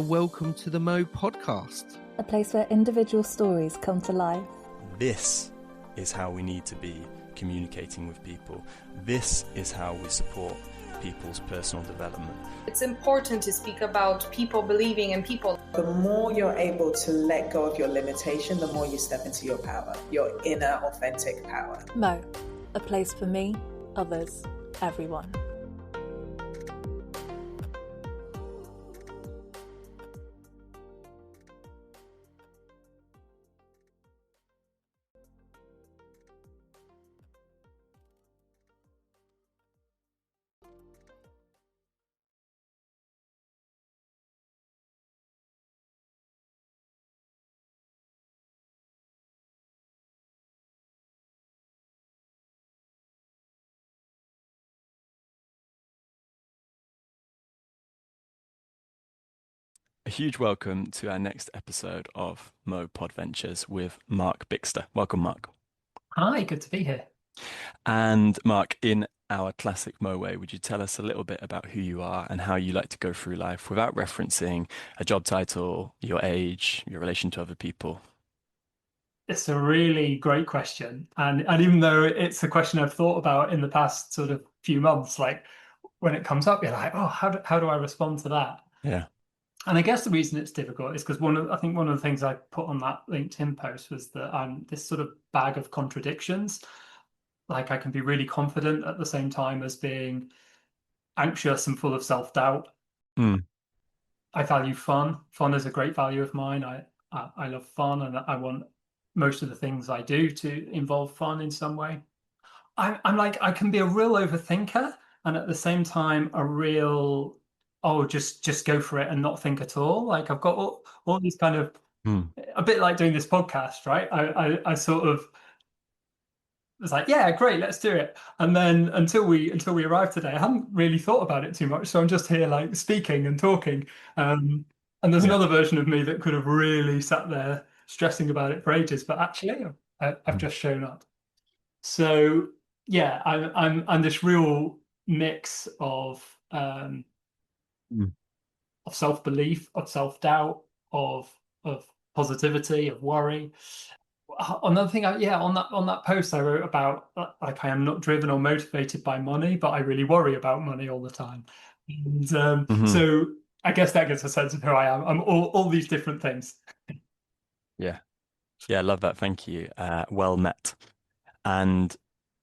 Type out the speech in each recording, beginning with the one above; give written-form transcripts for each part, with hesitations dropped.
Welcome to the Mo podcast. A place where individual stories come to life. This is how we need to be communicating with people. This is how we support people's personal development. It's important to speak about people believing in people. The more you're able to let go of your limitation, the more you step into your power, your inner authentic power. Mo, a place for me, others, everyone. A huge welcome to our next episode of Mo Podventures with Mark Bixter. Welcome, Mark. Hi, good to be here. And Mark, in our classic Mo way, would you tell us a little bit about who you are and how you like to go through life without referencing a job title, your age, your relation to other people? It's a really great question. And even though it's a question I've thought about in the past sort of few months, like when it comes up, you're like, oh, how do I respond to that? Yeah. And I guess the reason it's difficult is because I think one of the things I put on that LinkedIn post was that I'm this sort of bag of contradictions. Like I can be really confident at the same time as being anxious and full of self-doubt. I value fun. Fun is a great value of mine. I love fun, and I want most of the things I do to involve fun in some way. I'm like, I can be a real overthinker, and at the same time a real just go for it and not think at all. Like I've got all these kind of a bit like doing this podcast, right? I sort of was like, yeah, great, let's do it. And then until we arrived today, I hadn't really thought about it too much. So I'm just here like speaking and talking. And there's another version of me that could have really sat there stressing about it for ages, but actually I've just shown up. So yeah, I'm this real mix of self-belief, of self-doubt, of positivity, of worry. Another thing, on that post I wrote about, like, I am not driven or motivated by money, but I really worry about money all the time. And so I guess that gives a sense of who I am. I'm all these different things. Yeah, I love that. Thank you. Well met. And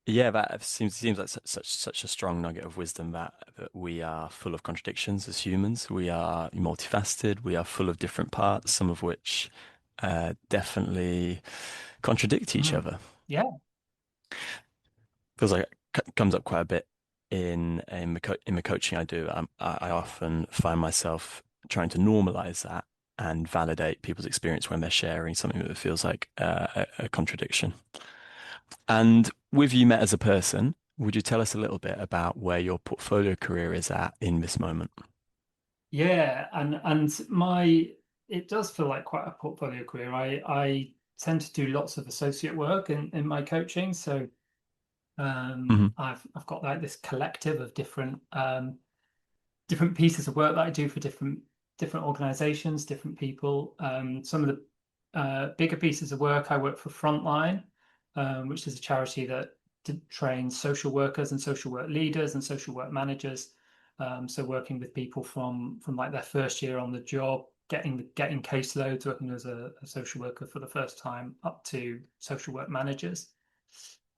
yeah, that seems like such a strong nugget of wisdom that we are full of contradictions as humans. We are multifaceted. We are full of different parts, some of which definitely contradict each other. Yeah, feels like it comes up quite a bit in the coaching I do. I often find myself trying to normalize that and validate people's experience when they're sharing something that feels like a contradiction. And with you met as a person, would you tell us a little bit about where your portfolio career is at in this moment? Yeah, and it does feel like quite a portfolio career. I tend to do lots of associate work in my coaching. So I've got like this collective of different pieces of work that I do for different organizations, different people. Some of the bigger pieces of work, I work for Frontline, which is a charity that trains social workers and social work leaders and social work managers. So working with people from like their first year on the job, getting caseloads, working as a social worker for the first time, up to social work managers.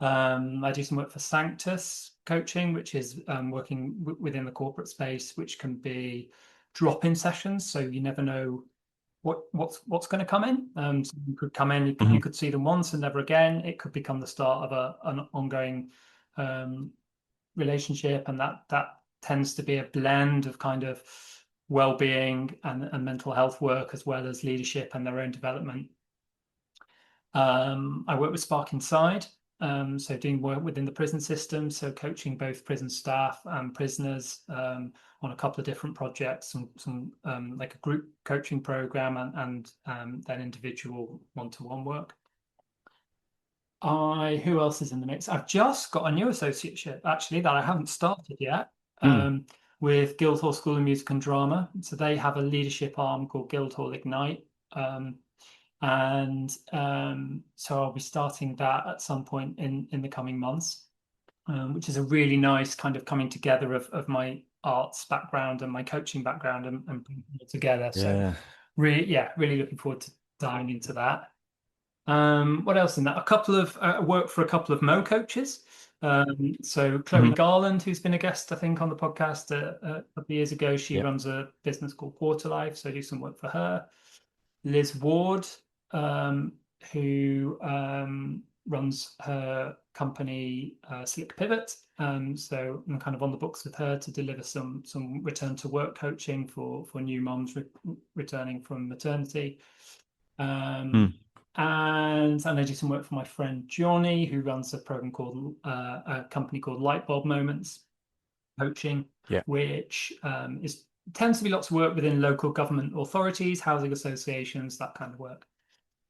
I do some work for Sanctus coaching, which is working within the corporate space, which can be drop-in sessions. So you never know what's going to come in. So you could come in, you could see them once and never again. It could become the start of an ongoing relationship, and that tends to be a blend of kind of well-being and mental health work, as well as leadership and their own development. I work with Spark Inside, so doing work within the prison system, so coaching both prison staff and prisoners on a couple of different projects, some like a group coaching program and then individual one-to-one work. Who else is in the mix? I've just got a new associateship actually that I haven't started yet. with Guildhall School of Music and Drama. So they have a leadership arm called Guildhall Ignite. So I'll be starting that at some point in the coming months, which is a really nice kind of coming together of my arts background and my coaching background and putting it together. So really looking forward to diving into that. What else in that? A couple of work for a couple of Mo coaches. So Chloe Garland, who's been a guest, I think, on the podcast a couple of years ago, she runs a business called Quarterlife, so I do some work for her. Liz Ward, who runs her company Slick Pivot. So I'm kind of on the books with her to deliver some return to work coaching for new mums returning from maternity. And I do some work for my friend Johnny, who runs a program called a company called Lightbulb Moments Coaching, which tends to be lots of work within local government authorities, housing associations, that kind of work.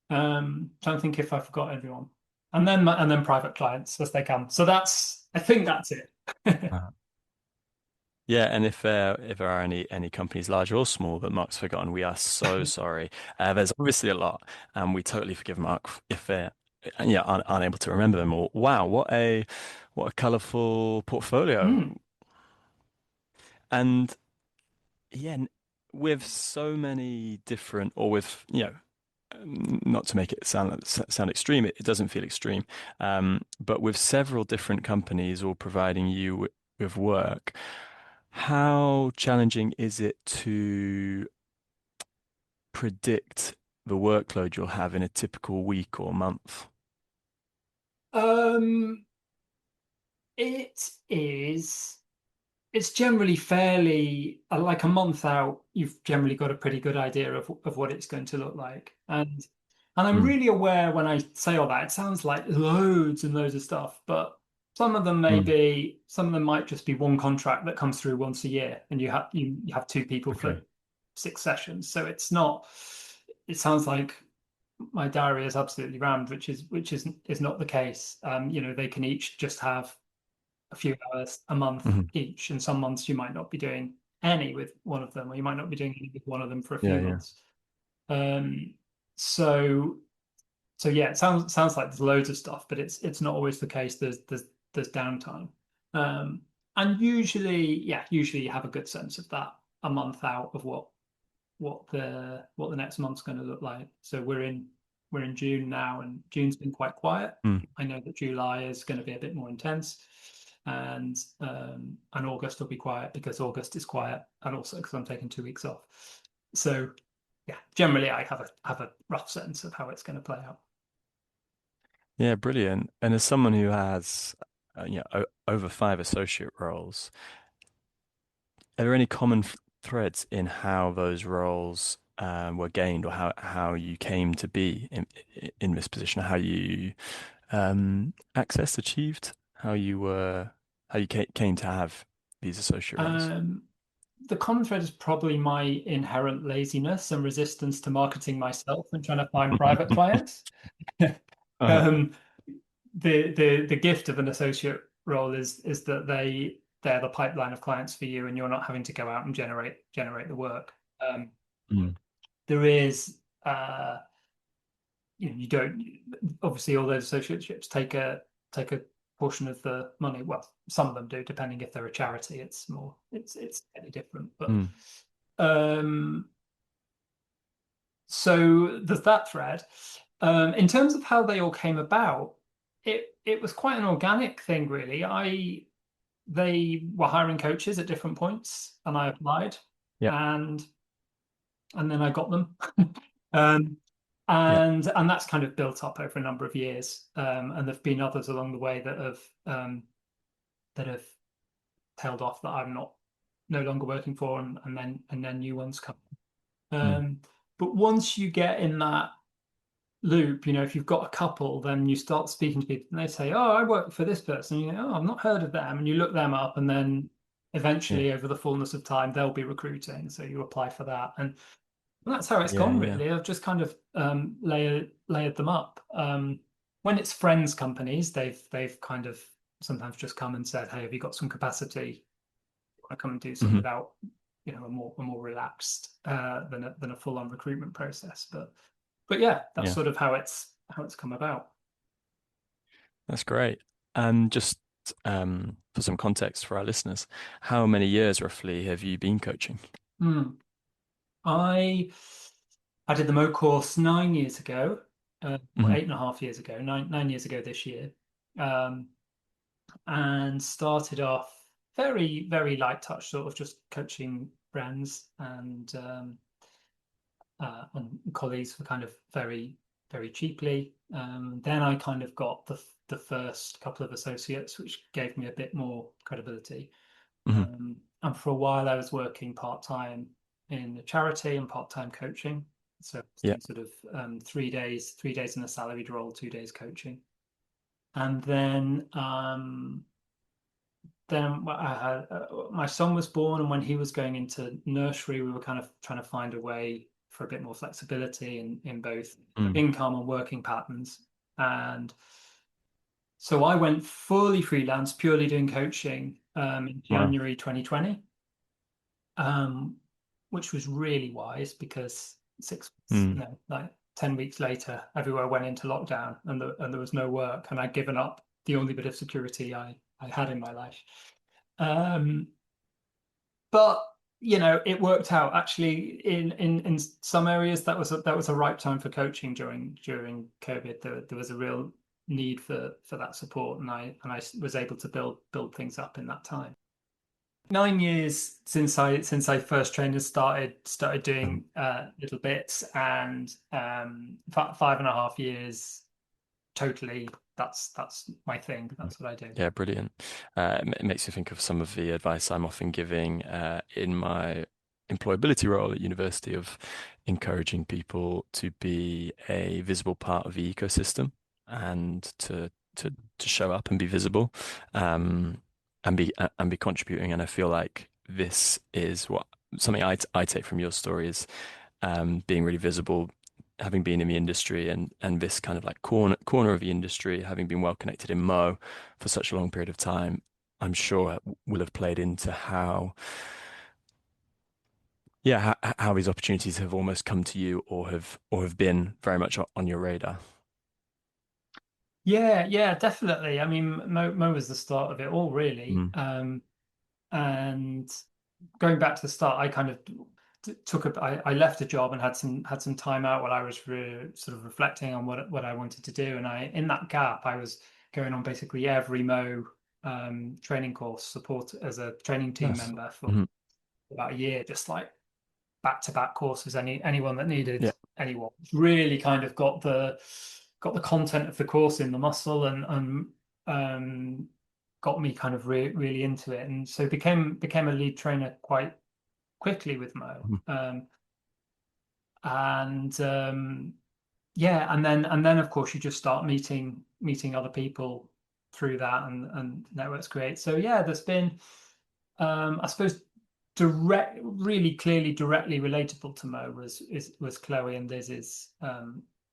Trying to think if I forgot everyone, and then private clients as they come. So I think that's it. Yeah, and if there are any companies, large or small, that Mark's forgotten, we are so sorry. There's obviously a lot, and we totally forgive Mark if they're aren't able to remember them all. Wow, what a colourful portfolio. And with so many different, or with not to make it sound extreme, it doesn't feel extreme, but with several different companies all providing you with work. How challenging is it to predict the workload you'll have in a typical week or month? It's generally fairly like a month out. You've generally got a pretty good idea of what it's going to look like, and I'm really aware when I say all that. It sounds like loads and loads of stuff, but some of them some of them might just be one contract that comes through once a year, and you have two people for 6 sessions. So it's not. It sounds like my diary is absolutely rammed, which is not the case. They can each just have a few hours a month each, and some months you might not be doing any with one of them, or you might not be doing any with one of them for a few months. So it sounds like there's loads of stuff, but it's not always the case. There's downtime, and usually you have a good sense of that a month out of what the next month's going to look like. So we're in June now, and June's been quite quiet. I know that July is going to be a bit more intense, and August will be quiet because August is quiet, and also because I'm taking 2 weeks off. So generally I have a rough sense of how it's going to play out. Yeah, brilliant. And as someone who has over 5 associate roles, are there any common threads in how those roles were gained, or how you came to be in this position, how you achieved, how you came to have these associate roles? The common thread is probably my inherent laziness and resistance to marketing myself and trying to find private clients. The gift of an associate role is that they're the pipeline of clients for you, and you're not having to go out and generate the work. There is you don't, obviously all those associateships take a portion of the money. Well, some of them do, depending if they're a charity. It's slightly different, but so there's that thread. In terms of how they all came about, it was quite an organic thing, really. They were hiring coaches at different points, and I applied, and then I got them. And that's kind of built up over a number of years, and there've been others along the way that have tailed off that I'm no longer working for, and then new ones come. But once you get in that loop, if you've got a couple, then you start speaking to people, and they say, "Oh, I work for this person." And oh, I've not heard of them, and you look them up, and then eventually, over the fullness of time, they'll be recruiting, so you apply for that, and that's how it's gone, really. I've just kind of layered them up. When it's friends companies, they've kind of sometimes just come and said, "Hey, have you got some capacity I come and do some without, a more relaxed than a full on recruitment process. But yeah, that's sort of how it's come about. That's great. And just for some context for our listeners, how many years roughly have you been coaching? I did the Mo course 9 years ago, or 8.5 years ago, 9 years ago this year, and started off very, very light touch, sort of just coaching friends and colleagues for kind of very, very cheaply. Then I kind of got the first couple of associates, which gave me a bit more credibility. And for a while, I was working part-time in a charity and part-time coaching. So sort of 3 days in a salaried role, 2 days coaching. And then I had my son was born, and when he was going into nursery, we were kind of trying to find a way for a bit more flexibility in both income and working patterns. And so I went fully freelance, purely doing coaching in January 2020, which was really wise because 10 weeks later, everywhere went into lockdown and there was no work, and I'd given up the only bit of security I had in my life. But it worked out actually in some areas. That was a ripe time for coaching during COVID. There was a real need for that support, and I was able to build things up in that time. 9 years since I first trained and started doing little bits, and 5.5 years totally. That's my thing. That's what I do. Yeah, brilliant. It makes me think of some of the advice I'm often giving in my employability role at university, of encouraging people to be a visible part of the ecosystem and to show up and be visible, and be contributing. And I feel like this is something I take from your story is being really visible, having been in the industry and this kind of like corner of the industry, having been well connected in Mo for such a long period of time, I'm sure will have played into how these opportunities have almost come to you or have been very much on your radar. Yeah, definitely. I mean, Mo was the start of it all, really. And going back to the start, I kind of I left a job and had some time out while I was sort of reflecting on what I wanted to do. And in that gap, I was going on basically every Mo training course, support as a training team member for about a year, just like back-to-back courses. Anyone that needed anyone really kind of got the content of the course in the muscle, and got me kind of really into it, and so became a lead trainer quite quickly with Mo. And then of course you just start meeting other people through that, and networks create. So there's been I suppose really clearly directly relatable to Mo was Chloe and Liz's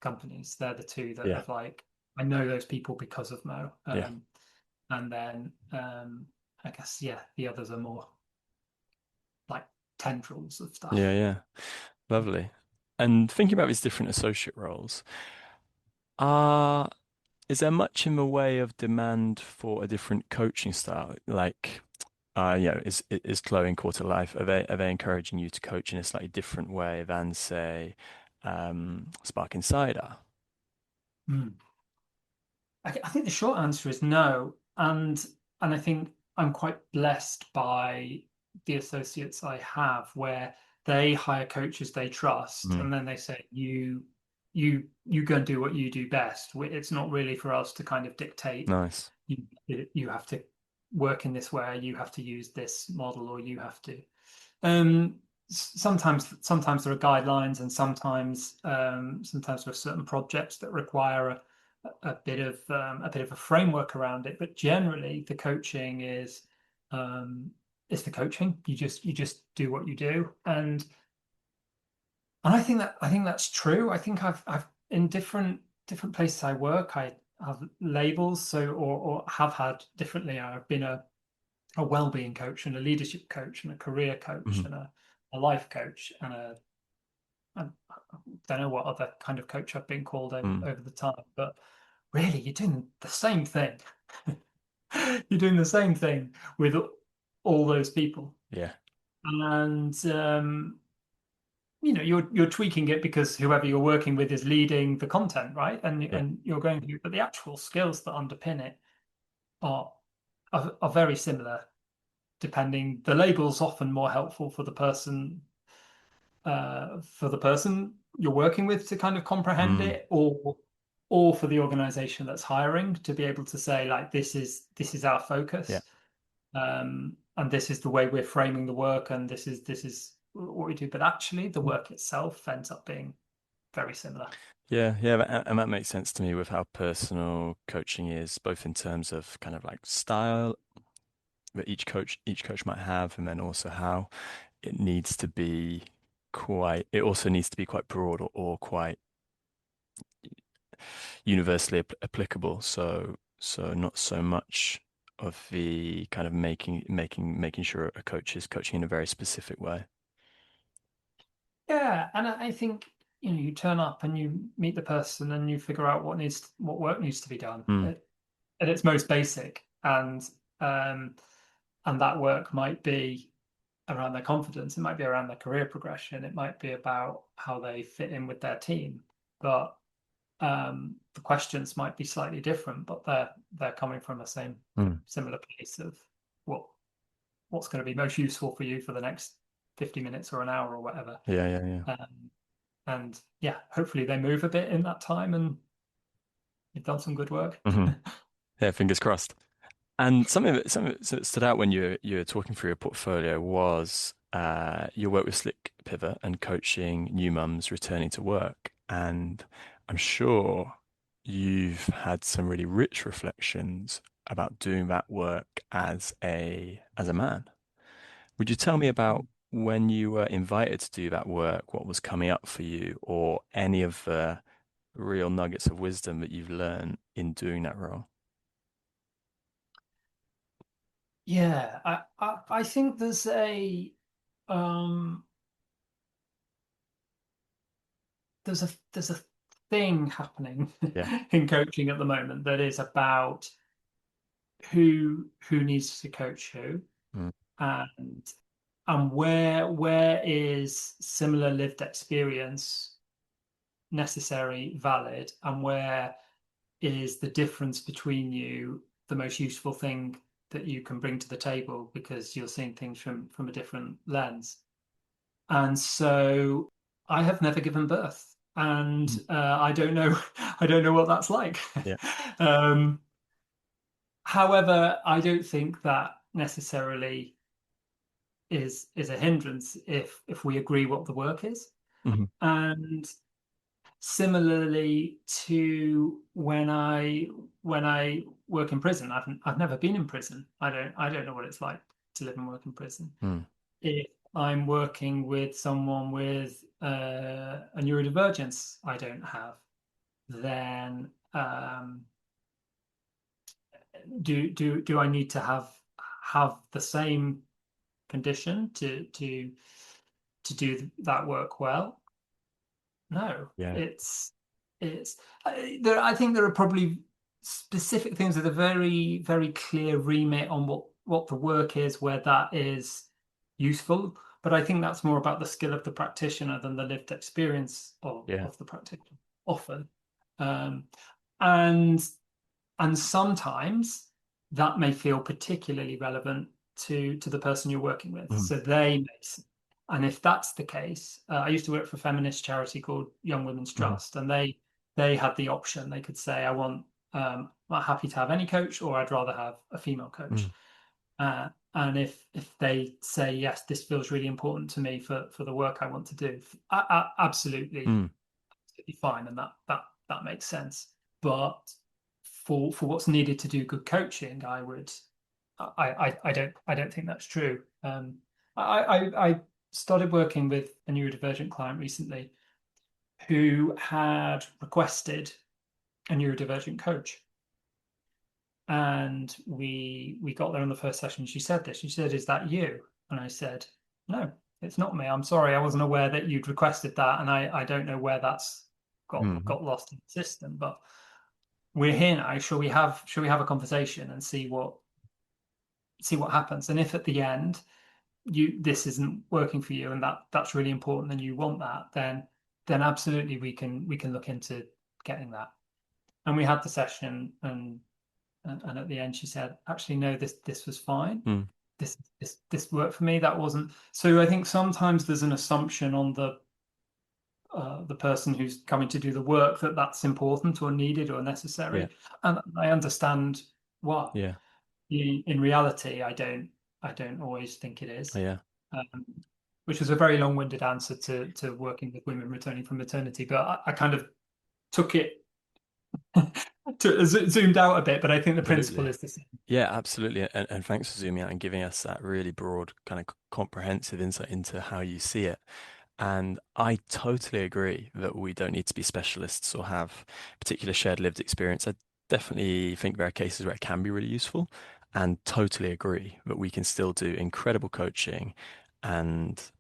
companies. They're the two that have like, I know those people because of Mo. And then I guess the others are more like tendrils of stuff. Lovely. And thinking about these different associate roles, is there much in the way of demand for a different coaching style? Like, is Chloe and Quarter Life, are they encouraging you to coach in a slightly different way than, say, Spark Insider? I think the short answer is no, and I think I'm quite blessed by the associates I have, where they hire coaches they trust, and then they say, you go and do what you do best. It's not really for us to kind of dictate. Nice. You have to work in this way, you have to use this model, or you have to. Sometimes there are guidelines, and sometimes there are certain projects that require a bit of a framework around it. But generally, the coaching is the coaching. You just do what you do, and I think that's true. I think I've in different places I work, I have labels, or have had differently. I've been a a well-being coach and a leadership coach and a career coach and a life coach and I don't know what other kind of coach I've been called over the time, but really you're doing the same thing. You're doing the same thing with all those people. Yeah. And you're tweaking it because whoever you're working with is leading the content, right? And you're going through, but the actual skills that underpin it are very similar. Depending, the label's often more helpful for the person you're working with to kind of comprehend it, or for the organization that's hiring to be able to say, like, this is our focus, and this is the way we're framing the work, and this is what we do. But actually, the work itself ends up being very similar. Yeah, and that makes sense to me with how personal coaching is, both in terms of kind of like style that each coach might have, and then also how it needs to be it also needs to be quite broad or quite universally applicable. So not so much of the kind of making sure a coach is coaching in a very specific way. Yeah, and I think you turn up and you meet the person and you figure out what work needs to be done at its most basic, and that work might be around their confidence, it might be around their career progression, it might be about how they fit in with their team, but the questions might be slightly different, but they're coming from the same similar place of what's going to be most useful for you for the next 50 minutes or an hour or whatever. And hopefully they move a bit in that time and you've done some good work. Yeah, fingers crossed. And something that stood out when you were talking through your portfolio was your work with Slick Pivot and coaching new mums returning to work. And I'm sure you've had some really rich reflections about doing that work as a man. Would you tell me about when you were invited to do that work, what was coming up for you, or any of the real nuggets of wisdom that you've learned in doing that role? Yeah, I think there's a thing happening in coaching at the moment that is about who needs to coach who, and where is similar lived experience necessary, valid, and where is the difference between you the most useful thing that you can bring to the table because you're seeing things from a different lens. And so I have never given birth, and I don't know what that's like. However, I don't think that necessarily is a hindrance if we agree what the work is. And similarly to when I work in prison, I've never been in prison. I don't know what it's like to live and work in prison. If I'm working with someone with a neurodivergence I don't have, then do I need to have the same condition to do that work well? No. It's I think there are probably specific things with a very, very clear remit on what the work is, where that is useful. But I think that's more about the skill of the practitioner than the lived experience of the practitioner often. And sometimes that may feel particularly relevant to the person you're working with. So they may, and if that's the case, I used to work for a feminist charity called Young Women's Trust, and they had the option. They could say, I want, I'm happy to have any coach, or I'd rather have a female coach. And if they say, yes, this feels really important to me for the work I want to do, absolutely fine, and that makes sense. But for what's needed to do good coaching, I don't think that's true. I started working with a neurodivergent client recently who had requested a neurodivergent coach. And we got there on the first session. She said this. She said, "Is that you?" And I said, "No, it's not me. I'm sorry. I wasn't aware that you'd requested that, and I don't know where that's got lost in the system. But we're here now. Shall we have a conversation and see what happens? And if at the end this isn't working for you, and that's really important, and you want that, then absolutely we can look into getting that." And we had the session, and at the end she said, "Actually, no, this was fine. This worked for me. That wasn't." So I think sometimes there's an assumption on the person who's coming to do the work that that's important or needed or necessary, and I understand why. Yeah. In reality, I don't always think it is. Yeah. Which was a very long-winded answer to working with women returning from maternity, but I kind of took it zoomed out a bit, but I think the principle is the same. Yeah, absolutely. And thanks for zooming out and giving us that really broad, kind of comprehensive insight into how you see it. And I totally agree that we don't need to be specialists or have particular shared lived experience. I definitely think there are cases where it can be really useful, and totally agree that we can still do incredible coaching and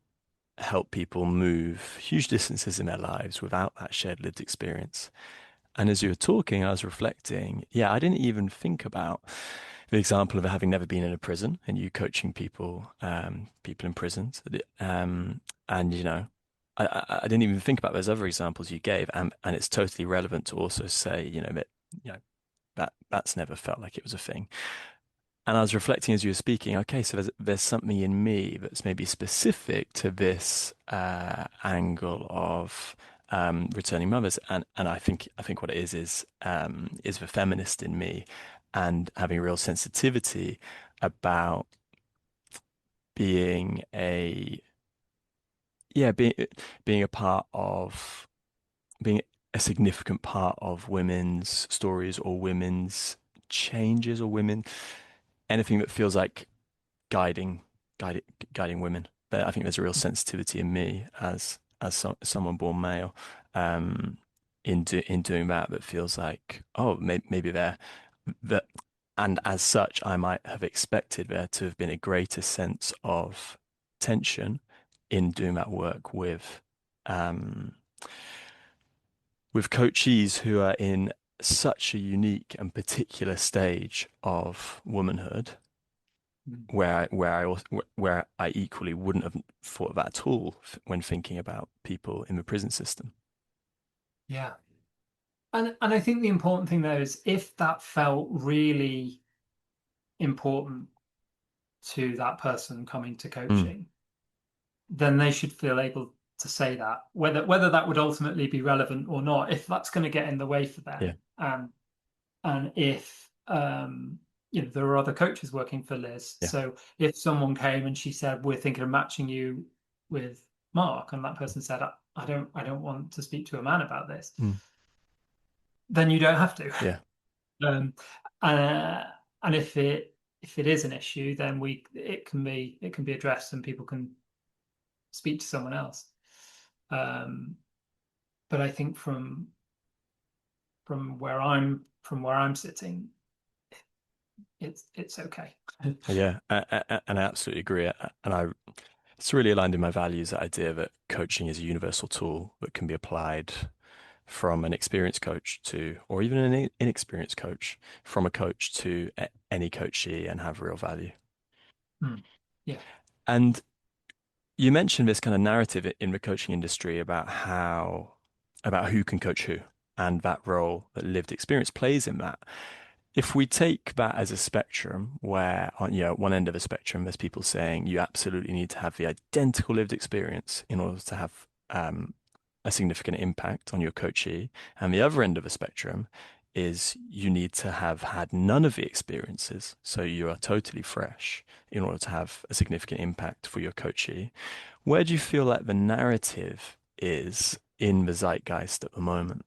help people move huge distances in their lives without that shared lived experience. And as you were talking, I was reflecting, I didn't even think about the example of having never been in a prison and you coaching people, people in prisons. And, you know, I didn't even think about those other examples you gave. And it's totally relevant to also say, that's never felt like it was a thing. And I was reflecting as you were speaking, okay, so there's something in me that's maybe specific to this angle of returning mothers, and I think what it is the feminist in me, and having a real sensitivity about being a being a part of being a significant part of women's stories or women's changes or anything that feels like guiding women. But I think there's a real sensitivity in me as someone born male, in doing that feels like, oh, maybe that, and as such, I might have expected there to have been a greater sense of tension in doing that work with coachees who are in such a unique and particular stage of womanhood, where I equally wouldn't have thought of that at all when thinking about people in the prison system. Yeah. And I think the important thing there is, if that felt really important to that person coming to coaching, then they should feel able to say that, whether that would ultimately be relevant or not, if that's going to get in the way for them. And if there are other coaches working for Liz. So if someone came and she said, "We're thinking of matching you with Mark," and that person said, I don't want to speak to a man about this," then you don't have to. And if it is an issue, then it can be addressed and people can speak to someone else. But I think from where I'm sitting, it's okay. And I absolutely agree. And it's really aligned in my values, that idea that coaching is a universal tool that can be applied from an experienced coach to, or even an inexperienced coach, from a coach to any coachee, and have real value. And you mentioned this kind of narrative in the coaching industry about who can coach who, and that role that lived experience plays in that. If we take that as a spectrum, where on one end of the spectrum there's people saying you absolutely need to have the identical lived experience in order to have a significant impact on your coachee, and the other end of the spectrum is you need to have had none of the experiences, so you are totally fresh in order to have a significant impact for your coachee. Where do you feel like the narrative is in the zeitgeist at the moment?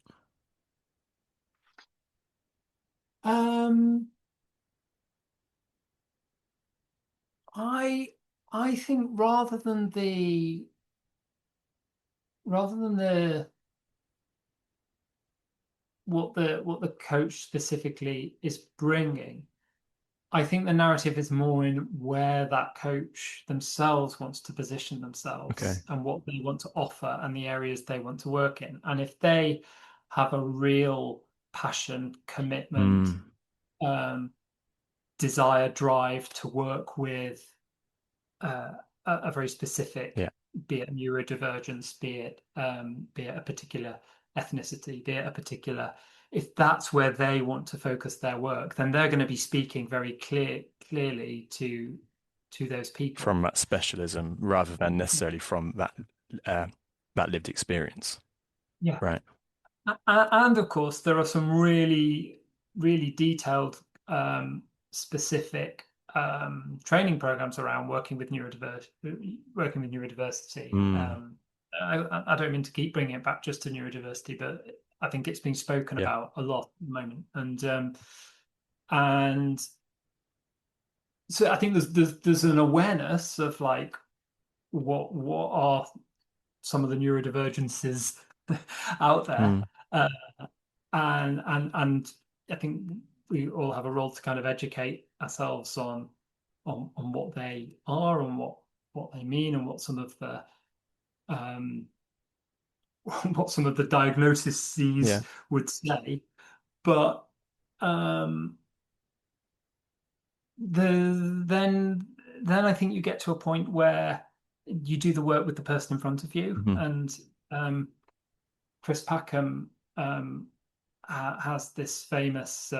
I think rather than the what the coach specifically is bringing, I think the narrative is more in where that coach themselves wants to position themselves Okay. and what they want to offer and the areas they want to work in. And if they have a real passion, commitment, desire, drive to work with a very specific, be it neurodivergence, be it a particular ethnicity, be it a particular, if that's where they want to focus their work, then they're going to be speaking very clearly to those people from that specialism rather than necessarily from that lived experience. Yeah. Right. And of course, there are some really, really detailed, specific training programs around working with neurodiversity. I don't mean to keep bringing it back just to neurodiversity, but I think it's been spoken about a lot at the moment. And so I think there's an awareness of like what are some of the neurodivergences out there. And I think we all have a role to kind of educate ourselves on what they are and what they mean and what some of the diagnoses would say. But then I think you get to a point where you do the work with the person in front of you. And Chris Packham has this famous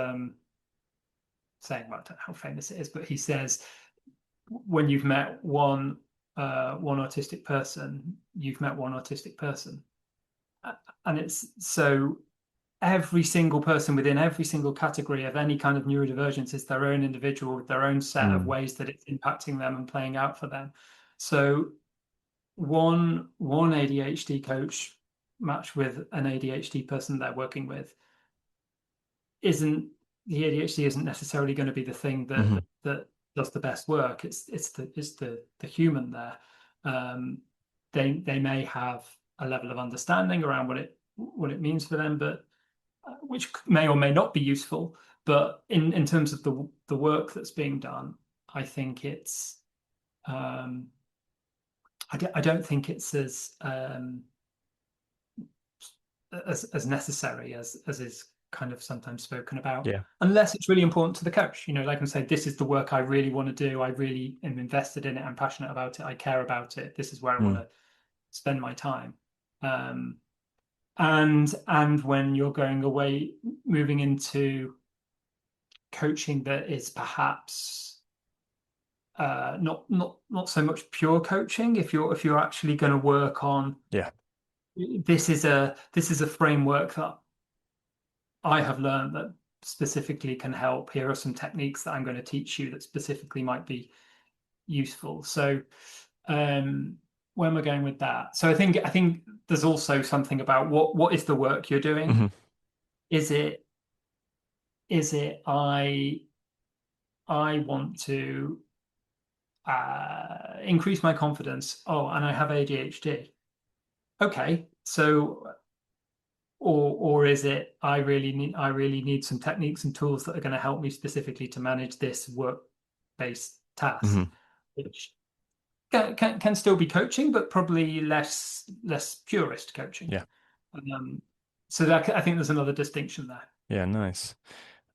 saying, well, I don't know how famous it is, but he says, when you've met one autistic person, you've met one autistic person. And it's so every single person within every single category of any kind of neurodivergence is their own individual with their own set of ways that it's impacting them and playing out for them. So one ADHD coach matched with an ADHD person they're working with, the ADHD isn't necessarily going to be the thing that does the best work. It's the human there. They may have a level of understanding around what it means for them, but which may or may not be useful. But in terms of the work that's being done, I think it's I don't think it's as necessary as is kind of sometimes spoken about, unless it's really important to the coach. They can say, this is the work I really want to do. I really am invested in it. I'm passionate about it. I care about it. This is where I want to spend my time. And when you're going away, moving into coaching that is perhaps not so much pure coaching, if you're actually going to work on this is a framework that I have learned that specifically can help. Here are some techniques that I'm going to teach you that specifically might be useful. So where am I going with that? So I think there's also something about what is the work you're doing. Is it I want to increase my confidence. Oh, and I have ADHD. Okay, so or is it I really need some techniques and tools that are going to help me specifically to manage this work-based task, which can still be coaching, but probably less purist coaching. So that, I think there's another distinction there. Yeah, nice.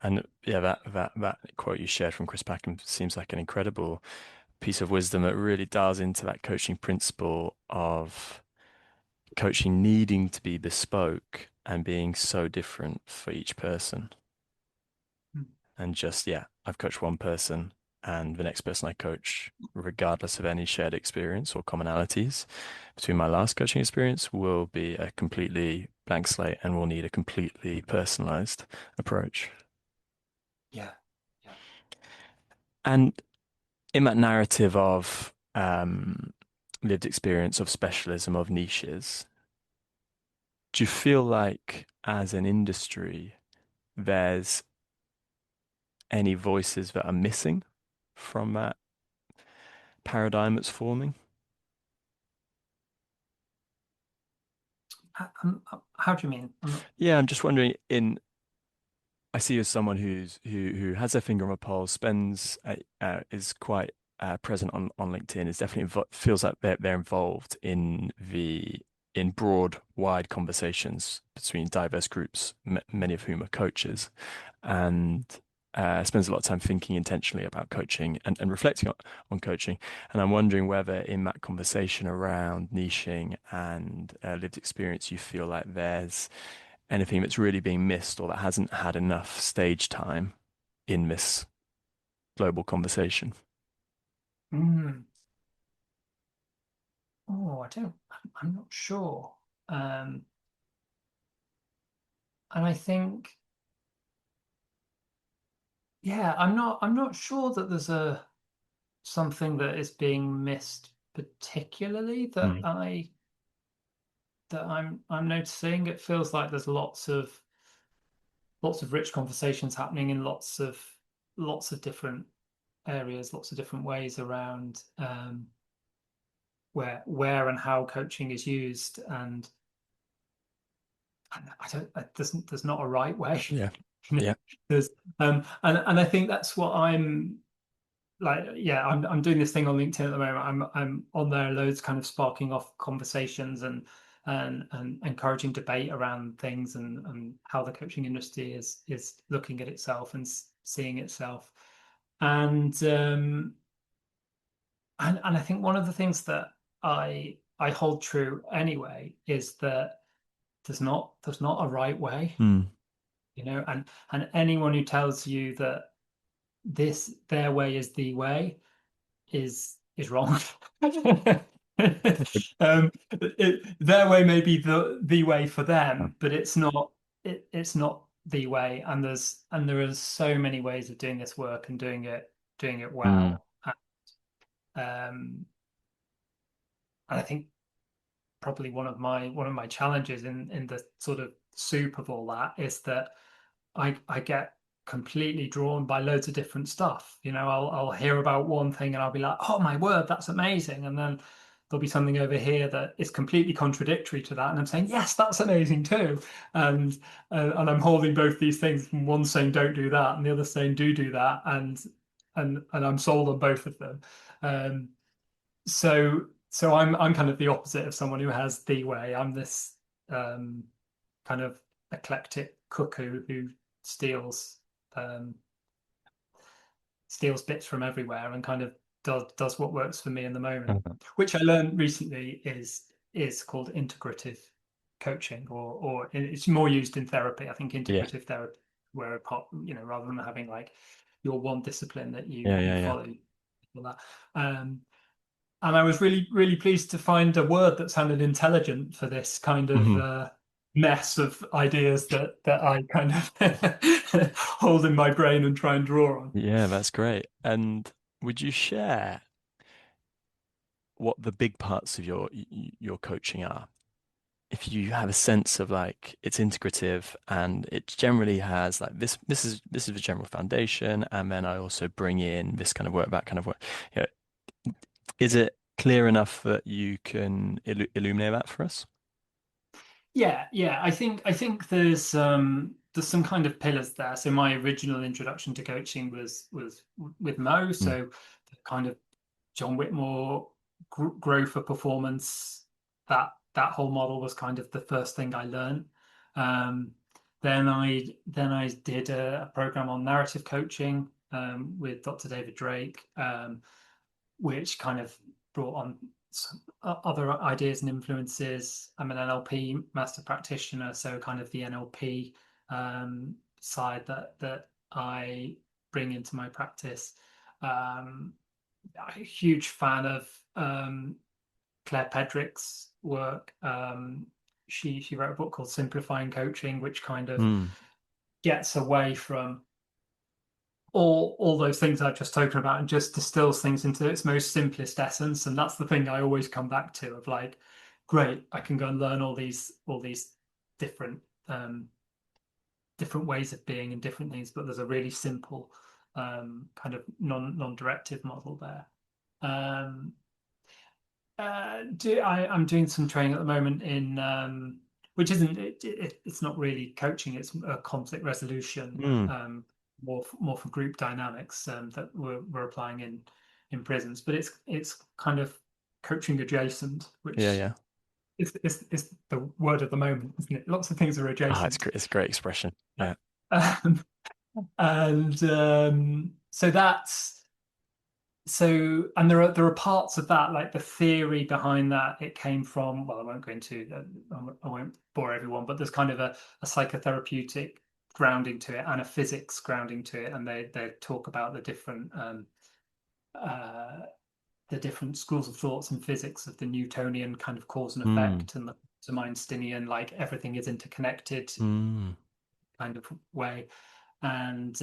And that quote you shared from Chris Packham seems like an incredible piece of wisdom that really dials into that coaching principle of coaching needing to be bespoke and being so different for each person. And just, I've coached one person, and the next person I coach, regardless of any shared experience or commonalities between my last coaching experience, will be a completely blank slate and will need a completely personalized approach. Yeah. And in that narrative of lived experience, of specialism, of niches, do you feel like as an industry there's any voices that are missing from that paradigm that's forming? How do you mean? Yeah, I'm just wondering, I see you as someone who has their finger on a pulse, is quite present on LinkedIn. Is definitely feels like they're involved in broad, wide conversations between diverse groups, many of whom are coaches, and spends a lot of time thinking intentionally about coaching and reflecting on coaching. And I'm wondering whether in that conversation around niching and lived experience, you feel like there's anything that's really being missed or that hasn't had enough stage time in this global conversation. Mm. Oh, I'm not sure. And I think, yeah, I'm not sure that there's something that is being missed particularly Mm. that I'm noticing. It feels like there's lots of rich conversations happening in lots of different areas, lots of different ways around where and how coaching is used, and I don't there's not a right way. Yeah. Yeah. There's and I think that's what I'm like. Yeah, I'm doing this thing on LinkedIn at the moment. I'm on there loads, kind of sparking off conversations and encouraging debate around things, and how the coaching industry is looking at itself and seeing itself. And I think one of the things that I hold true anyway is that there's not a right way, Mm. and anyone who tells you that their way is the way is wrong. Their way may be the way for them, but it's not the way. And there are so many ways of doing this work and doing it Mm. well. Um, and I think probably one of my challenges in the sort of soup of all that is that I get completely drawn by loads of different stuff. I'll hear about one thing and I'll be like, oh my word, that's amazing. And then there'll be something over here that is completely contradictory to that. And I'm saying, yes, that's amazing too. And I'm holding both these things, and one saying don't do that and the other saying do that. And I'm sold on both of them. Um, so I'm kind of the opposite of someone who has the way. I'm this kind of eclectic cuckoo who steals um, steals bits from everywhere and kind of does what works for me in the moment. Mhm. Which I learned recently is called integrative coaching, or it's more used in therapy. I think Yeah. integrative therapy, where rather than having like your one discipline that Yeah. you Yeah. Yeah. follow, all that. And I was really, really pleased to find a word that sounded intelligent for this kind of Mhm. mess of ideas that I kind of hold in my brain and try and draw on. Yeah, that's great. And would you share what the big parts of your coaching are? If you have a sense of like it's integrative and it generally has like this is the general foundation, and then I also bring in this kind of work, that kind of work. You know, is it clear enough that you can illuminate that for us? Yeah. I think there's some kind of pillars there. So my original introduction to coaching was with Mo. Mm. So the kind of John Whitmore grow for performance, that whole model was kind of the first thing I learned. Um, then I did a program on narrative coaching with Dr. David Drake, which kind of brought on some other ideas and influences. I'm an NLP master practitioner, so kind of the NLP side that I bring into my practice. I'm a huge fan of Claire Pedrick's work. She wrote a book called Simplifying Coaching, which kind of Mm. gets away from all those things I've just spoken about and just distills things into its most simplest essence. And that's the thing I always come back to of like, great, I can go and learn all these different different ways of being and different things, but there's a really simple kind of non-directive model there. I'm doing some training at the moment in which isn't it's not really coaching, it's a conflict resolution, more for group dynamics, that we're applying in prisons, but it's kind of coaching adjacent, which is the word of the moment, isn't it? Lots of things are adjacent. It's a great expression. Yeah. And and there are parts of that, like the theory behind that, it came from, well, I won't go into, I won't bore everyone, but there's kind of a psychotherapeutic grounding to it and a physics grounding to it, and they talk about the different schools of thoughts and physics of the Newtonian kind of cause and effect, and the Einsteinian, like everything is interconnected kind of way, and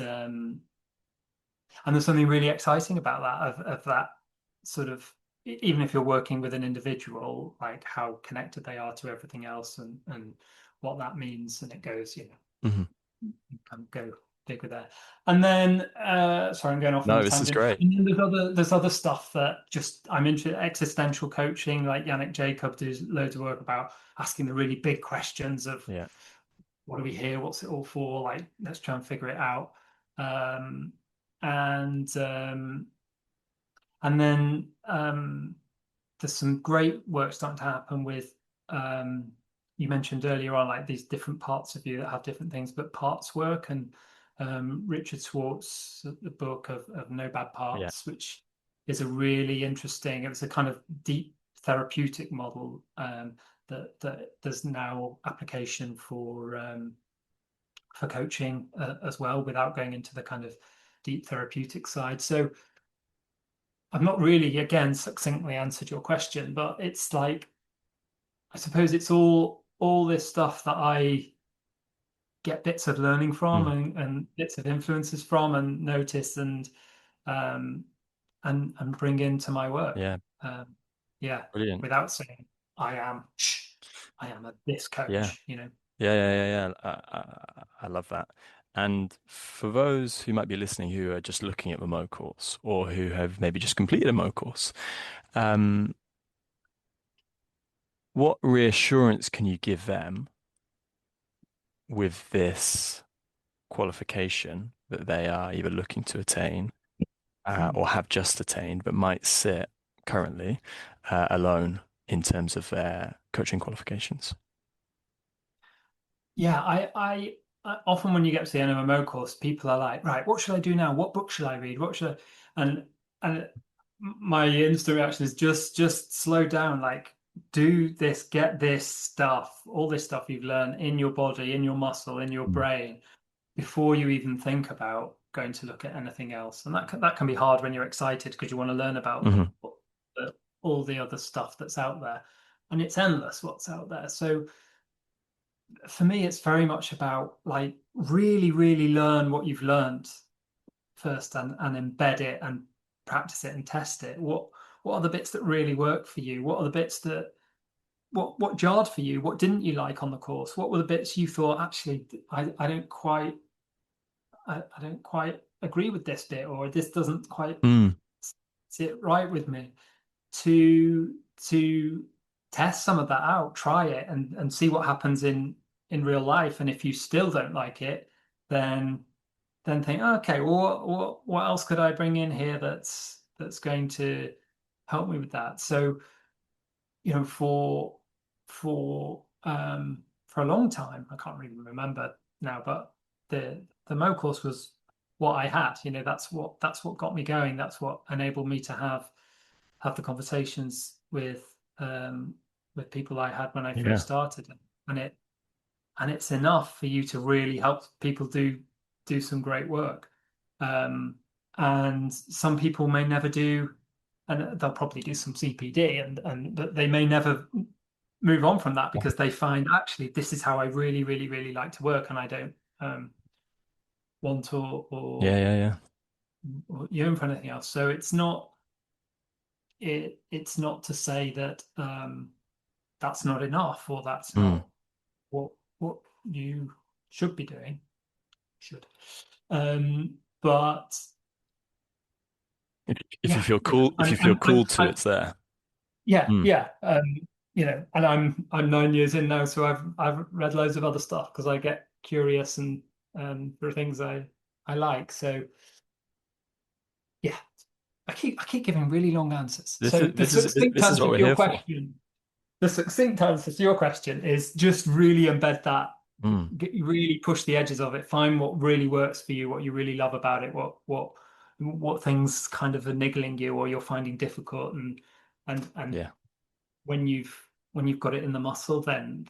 there's something really exciting about that, of that sort of, even if you're working with an individual, like how connected they are to everything else, and what that means, and it goes, you know, kind of go bigger there. And then sorry, I'm going off on a tangent. This is great. And then there's other stuff that just I'm into, existential coaching, like Yannick Jacob does loads of work about asking the really big questions of what are we here, what's it all for, like let's try and figure it out. And then there's some great work starting to happen with, you mentioned earlier on, like these different parts of you that have different things, but parts work, and Richard Swartz, the book of No Bad Parts, which is a really interesting, it was a kind of deep therapeutic model that there's now application for coaching as well, without going into the kind of deep therapeutic side. So I've not really, again, succinctly answered your question, but it's like, I suppose it's all this stuff that I get bits of learning from, and bits of influences from, and notice, and bring into my work. Brilliant. Without saying I am this coach, you know. I love that. And for those who might be listening who are just looking at the Mo course, or who have maybe just completed a Mo course, what reassurance can you give them with this qualification that they are either looking to attain or have just attained, but might sit currently alone in terms of their coaching qualifications? Yeah, I often, when you get to the end of a Mo course, people are like, right, what should I do now? What book should I read? What should I? And my instant reaction is just slow down, like do this, get this stuff, all this stuff you've learned in your body, in your muscle, in your brain, before you even think about going to look at anything else. And that can be hard when you're excited, because you want to learn about all the other stuff that's out there, and it's endless what's out there. So for me, it's very much about like really, really learn what you've learned first, and embed it and practice it and test it. What are the bits that really work for you? What are the bits that what jarred for you? What didn't you like on the course? What were the bits you thought, actually, I don't quite agree with this bit, or this doesn't quite sit right with me? To test some of that out, try it, and see what happens in real life. And if you still don't like it, then think, okay, well, what else could I bring in here that's going to help me with that? So, you know, for a long time, I can't really remember now, but the Mo course was what I had. You know, that's what got me going. That's what enabled me to have the conversations with people I had when I first started, and it's enough for you to really help people do some great work. And some people may never do, and they'll probably do some CPD, but they may never move on from that, because they find, actually, this is how I really, really, really like to work, and I don't want or yearn for anything else. So it's not to say that that's not enough, or that's not what you should be doing. But if you feel called to, it's there. and I'm 9 years in now, so I've read loads of other stuff because I get curious and there are things I like. So yeah, I keep giving really long answers. This So is the this is succinct this is answer what to we're your here for. question, the succinct answer to your question is just really embed that, really push the edges of it, find what really works for you, what you really love about it, what things kind of are niggling you or you're finding difficult, and Yeah. when you've got it in the muscle, then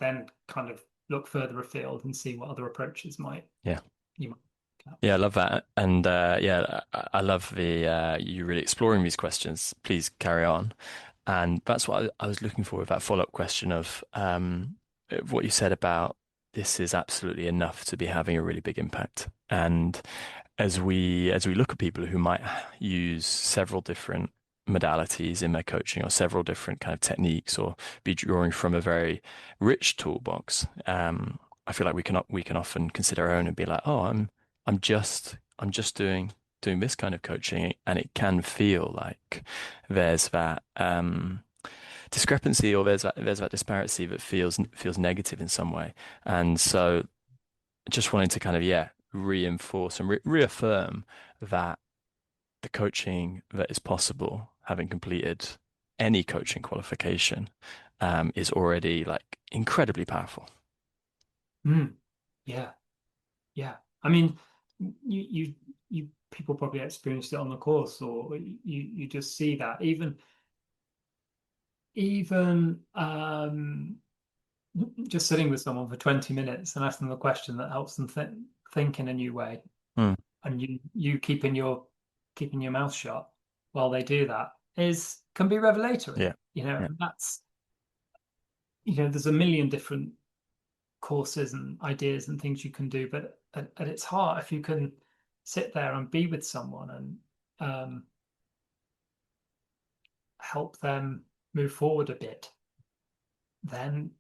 kind of look further afield and see what other approaches you might. Yeah, I love that. And I love the you really exploring these questions. Please carry on. And that's what I was looking for with that follow-up question of what you said about this is absolutely enough to be having a really big impact. And as we look at people who might use several different modalities in their coaching or several different kind of techniques or be drawing from a very rich toolbox, I feel like we can often consider our own and be like, oh, I'm just doing this kind of coaching, and it can feel like there's that discrepancy or there's that disparity that feels negative in some way. And so just wanting to kind of reinforce and reaffirm that the coaching that is possible, having completed any coaching qualification, is already like incredibly powerful. Yeah, yeah. I mean, you people probably experienced it on the course, or you just see that even just sitting with someone for 20 minutes and asking them a question that helps them think in a new way, Mm. and you keeping your mouth shut while they do that can be revelatory. Yeah. And that's there's a million different courses and ideas and things you can do, but at its heart, if you can sit there and be with someone and help them move forward a bit, then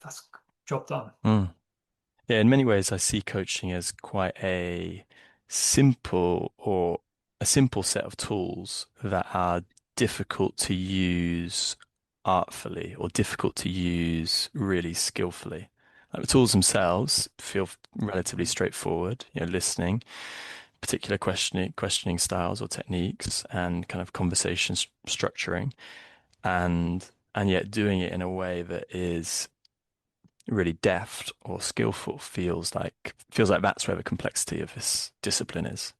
that's job done. Yeah, in many ways, I see coaching as quite a simple set of tools that are difficult to use artfully or difficult to use really skillfully. Like the tools themselves feel relatively straightforward, listening, particular questioning styles or techniques, and kind of conversation structuring, and yet doing it in a way that is really deft or skillful feels like that's where the complexity of this discipline is.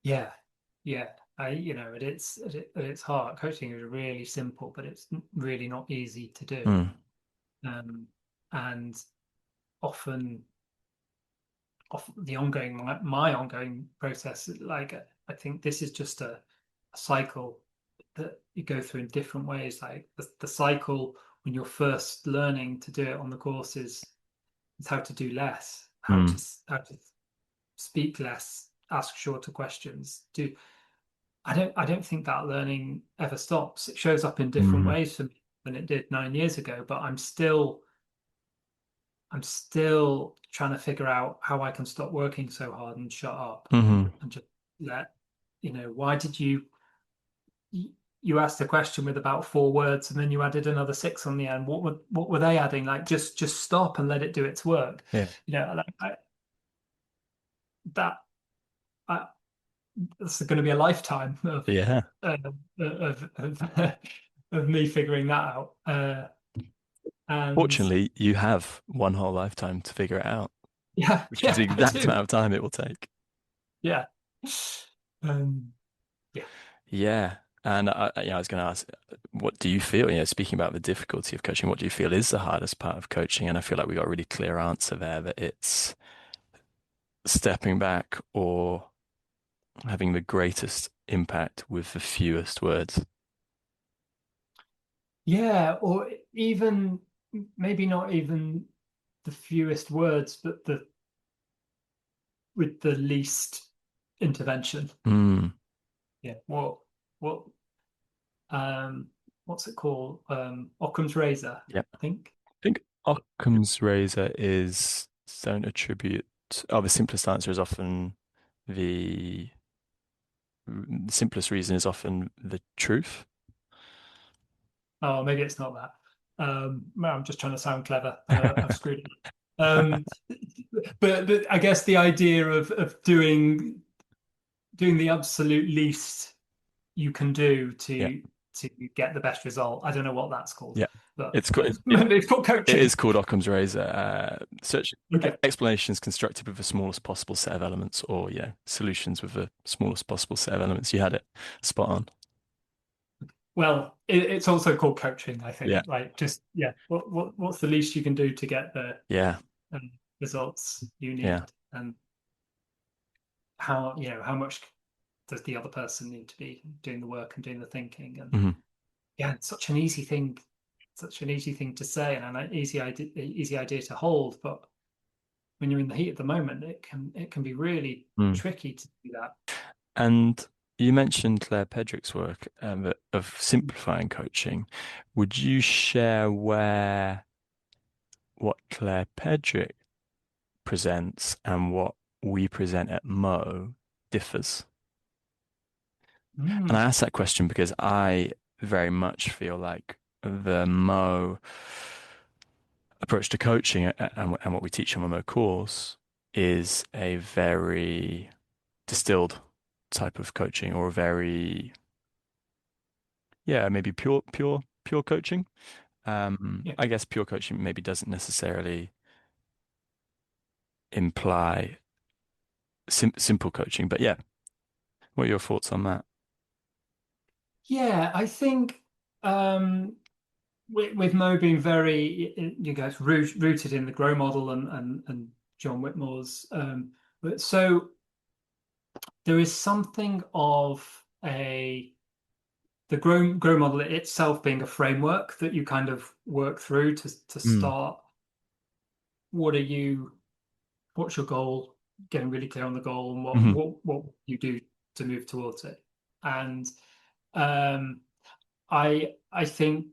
Yeah. At its heart, coaching is really simple, but it's really not easy to do. And often my ongoing process, like I think this is just a cycle that you go through in different ways. Like the cycle when you're first learning to do it on the course is how to do less, how to speak less, ask shorter questions. I don't think that learning ever stops. It shows up in different ways for me than it did 9 years ago, but I'm still trying to figure out how I can stop working so hard and shut up and just let, why did you asked a question with about 4 words and then you added another 6 on the end. What were they adding? Like just stop and let it do its work. Yeah. It's going to be a lifetime of of me figuring that out. And fortunately, you have one whole lifetime to figure it out. Yeah, which is the exact amount of time it will take. Yeah. Yeah. And I was going to ask, what do you feel? Speaking about the difficulty of coaching, what do you feel is the hardest part of coaching? And I feel like we got a really clear answer there, that it's stepping back or having the greatest impact with the fewest words. Yeah, or even maybe not even the fewest words, but with the least intervention. Yeah. What's it called? Occam's razor. Yep. I think Occam's razor is don't attribute. Oh, the simplest answer is often the simplest reason is often the truth. Oh, maybe it's not that. I'm just trying to sound clever. I've screwed it up. But I guess the idea of doing the absolute least you can do to get the best result. I don't know what that's called. Yeah, but it's called it's called coaching. It is called Occam's razor. Search Okay. explanations constructed with the smallest possible set of elements, or solutions with the smallest possible set of elements. You had it spot on. Well, it's also called coaching, I think. Yeah. Like just what's the least you can do to get the results you need, and how much does the other person need to be doing the work and doing the thinking, and it's such an easy thing to say and an easy idea to hold, but when you're in the heat of the moment, it can be really tricky to do that. And you mentioned Claire Pedrick's work of simplifying coaching. Would you share what Claire Pedrick presents and what we present at Mo differs? And I ask that question because I very much feel like the Mo approach to coaching and what we teach on the Mo course is a very distilled type of coaching, or a very maybe pure coaching. I guess pure coaching maybe doesn't necessarily imply simple coaching, but what are your thoughts on that? I think with Mo being very, rooted in the Grow model and John Whitmore's, so there is something of the Grow model itself being a framework that you kind of work through to start. What's your goal? Getting really clear on the goal and what you do to move towards it. And I think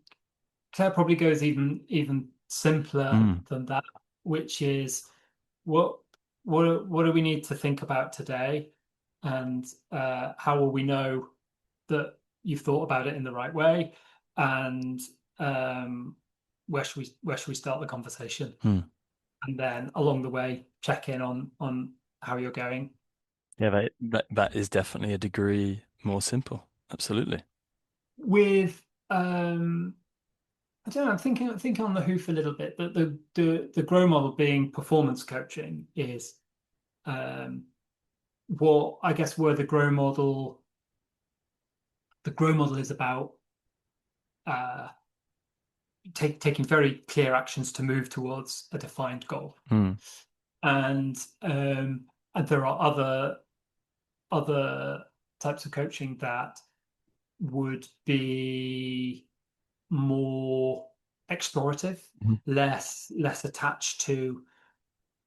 Claire probably goes even simpler than that, which is what do we need to think about today, and how will we know that you've thought about it in the right way, and where should we start the conversation, and then along the way check in on how you're going. That is definitely a degree more simple. Absolutely. With I don't know, I'm thinking on the hoof a little bit, that the Grow model being performance coaching is what I guess where the Grow model is about taking very clear actions to move towards a defined goal. And there are other types of coaching that would be more explorative, less attached to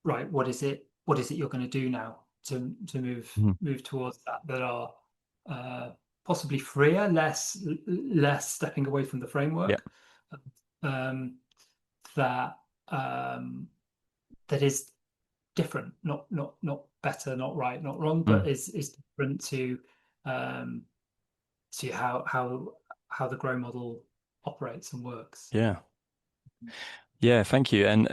what is it you're going to do now to move towards that are possibly freer, less stepping away from the framework. That is different, not better, not right, not wrong, but is different to how the Grow model operates and works. Thank you. And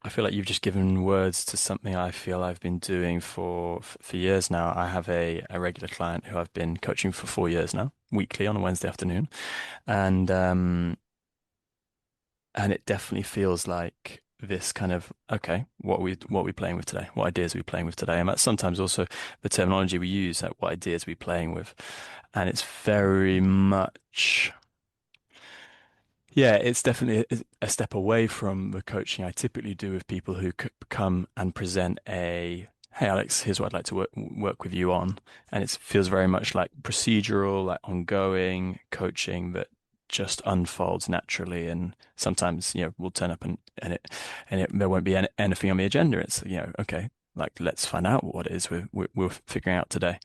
I feel like you've just given words to something I feel I've been doing for years now. I have a regular client who I've been coaching for 4 years now, weekly on a Wednesday afternoon, and it definitely feels like this kind of, okay, what are we playing with today? What ideas are we playing with today? And that's sometimes also the terminology we use, like what ideas are we playing with? And it's very much, it's definitely a step away from the coaching I typically do with people who come and present hey Alex, here's what I'd like to work with you on. And it feels very much like procedural, like ongoing coaching that just unfolds naturally, and sometimes we'll turn up and there won't be anything on the agenda. It's okay, like let's find out what it is we're figuring out today.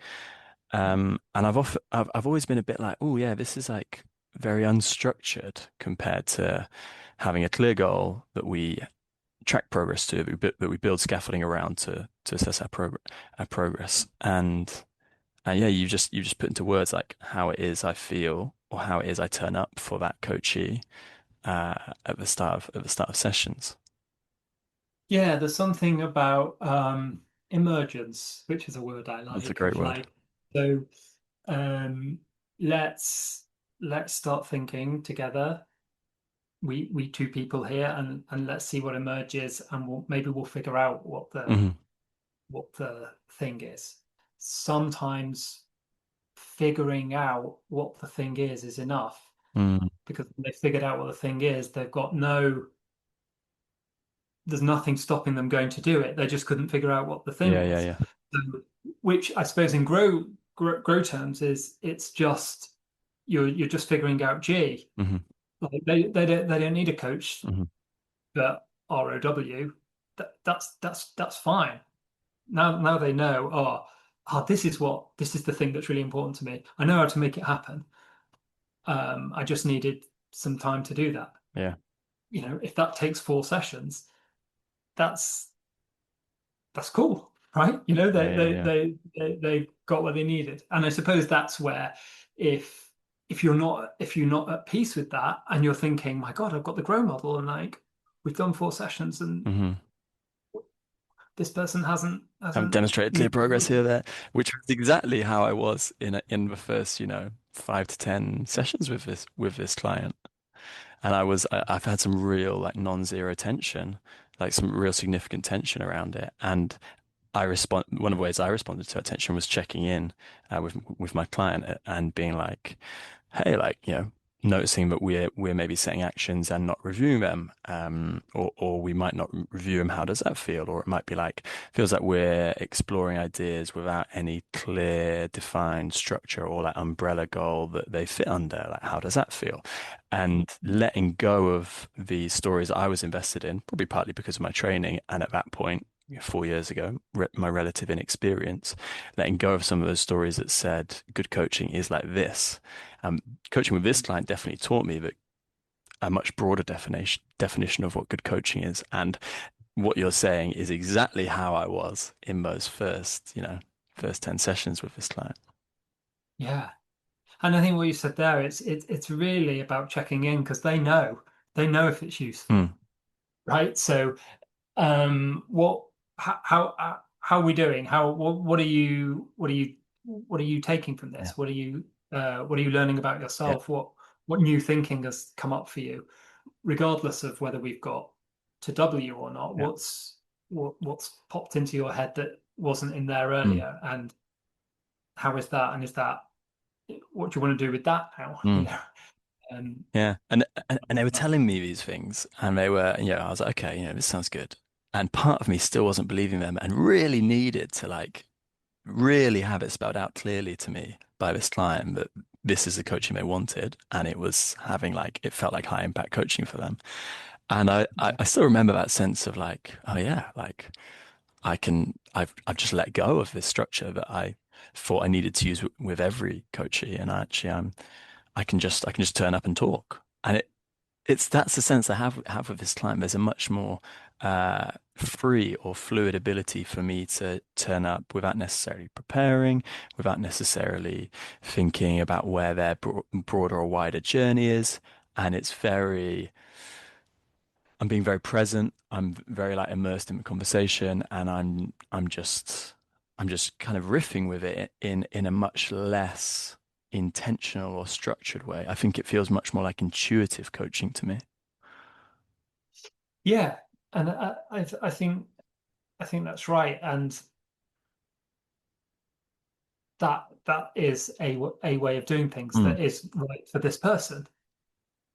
And I've always been a bit like, oh yeah, this is like very unstructured compared to having a clear goal that we track progress to, that we build scaffolding around to assess our progress. And you just put into words like how it is I feel, or how it is I turn up for that coachee. at the start of sessions. Yeah, there's something about emergence, which is a word I That's a like, great of word. like, so um let's start thinking together. We two people here, and let's see what emerges, and maybe we'll figure out Hmm. what the thing is. Sometimes figuring out what the thing is enough, Mm. because when they figured out what the thing is, there's nothing stopping them going to do it. They just couldn't figure out what the thing Yeah, yeah, was. yeah. So, which I suppose in grow terms is, it's just you're just figuring out G. Hmm. Like they don't need a coach, Hmm. but ROW, that's fine. Now they know, this is the thing that's really important to me. I know how to make it happen. I just needed some time to do that. Yeah, If that takes 4 sessions, that's cool, right? yeah, yeah, yeah. They got what they needed. And I suppose that's where, if you're not at peace with that, and you're thinking, my God, I've got the grow model, and like, we've done 4 sessions, and Hmm. this person hasn't Haven't hasn't demonstrated clear progress here, there, which was exactly how I was in the first, 5 to 10 sessions with this client. And I've had some real like non-zero tension, like some real significant tension around it. And one of the ways I responded to that tension was checking in with my client and being like, hey, like, noticing that we're maybe setting actions and not reviewing them, or we might not review them. How does that feel? Or it might be like, feels like we're exploring ideas without any clear, defined structure or like umbrella goal that they fit under. Like, how does that feel? And letting go of the stories I was invested in, probably partly because of my training, and at that point, 4 years ago, my relative inexperience, letting go of some of those stories that said good coaching is like this. Um, Coaching with this client definitely taught me that a much broader definition of what good coaching is. And what you're saying is exactly how I was in those first 10 sessions with this client. Yeah. And I think what you said there, it's really about checking in, because they know if it's Hmm. useful, right? So, what how are we doing? What are you taking from Yeah. this? What are you learning about Yeah. yourself? What new thinking has come up for you, regardless of whether we've got to W or not? Yeah. What's popped into your head that wasn't in there Hmm. earlier, and how is that? And is that, what do you want to do with that now? Hmm. Um, Yeah. And they were telling me these things, and they were, I was like, okay, this sounds good. And part of me still wasn't believing them and really needed to like really have it spelled out clearly to me by this client that this is the coaching they wanted, and it was having like, it felt like high impact coaching for them. And I still remember that sense of like, oh yeah, like I've just let go of this structure that I thought I needed to use with every coachee, and I can just turn up and talk. And that's the sense I have with this client. There's a much more free or fluid ability for me to turn up without necessarily preparing, without necessarily thinking about where their broader or wider journey is. And I'm being very present. I'm very like immersed in the conversation, and I'm just kind of riffing with it in a much less intentional or structured way. I think it feels much more like intuitive coaching to me. yeah, and I think that's right, and that is a way of doing things Mm. that is right for this person,